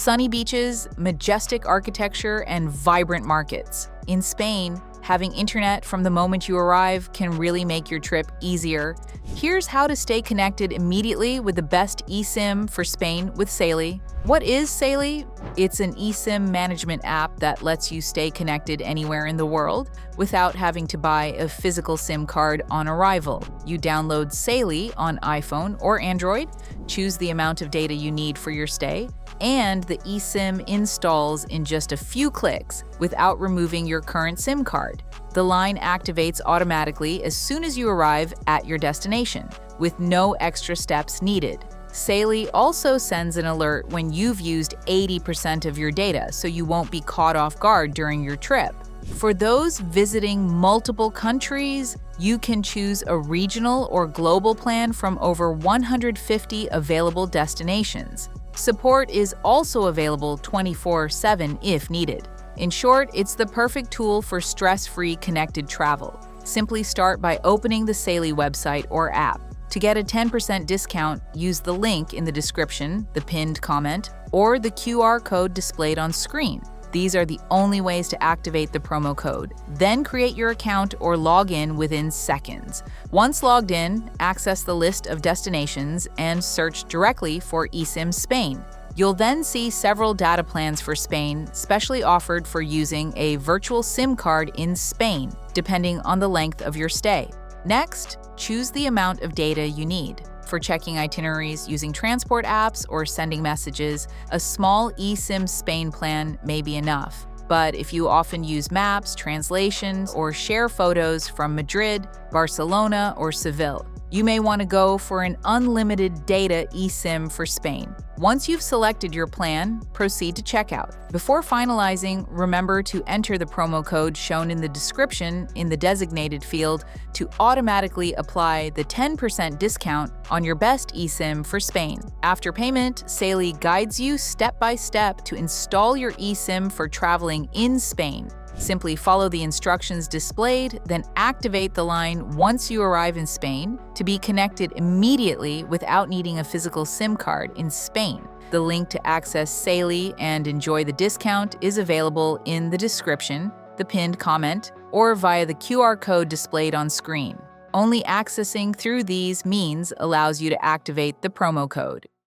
sunny beaches, majestic architecture, and vibrant markets. In Spain, having internet from the moment you arrive can really make your trip easier. Here's how to stay connected immediately with the best eSIM for Spain with Saily. What is Saily? It's an eSIM management app that lets you stay connected anywhere in the world without having to buy a physical SIM card on arrival. You download Saily on iPhone or Android, choose the amount of data you need for your stay, and the eSIM installs in just a few clicks without removing your current SIM card. The line activates automatically as soon as you arrive at your destination, with no extra steps needed. Saily also sends an alert when you've used 80% of your data, so you won't be caught off guard during your trip. For those visiting multiple countries, you can choose a regional or global plan from over 150 available destinations. Support is also available 24/7 if needed. In short, it's the perfect tool for stress-free connected travel. Simply start by opening the Saily website or app. To get a 10% discount, use the link in the description, the pinned comment, or the QR code displayed on screen. These are the only ways to activate the promo code. Then create your account or log in within seconds. Once logged in, access the list of destinations and search directly for eSIM Spain. You'll then see several data plans for Spain, specially offered for using a virtual SIM card in Spain, depending on the length of your stay. Next, choose the amount of data you need. For checking itineraries, using transport apps, or sending messages, a small eSIM Spain plan may be enough. But if you often use maps, translations, or share photos from Madrid, Barcelona, or Seville, you may want to go for an unlimited data eSIM for Spain. Once you've selected your plan, proceed to checkout. Before finalizing, remember to enter the promo code shown in the description in the designated field to automatically apply the 10% discount on your best eSIM for Spain. After payment, Saily guides you step by step to install your eSIM for traveling in Spain. Simply follow the instructions displayed, then activate the line once you arrive in Spain to be connected immediately without needing a physical SIM card in Spain. The link to access Saily and enjoy the discount is available in the description, the pinned comment, or via the QR code displayed on screen. Only accessing through these means allows you to activate the promo code.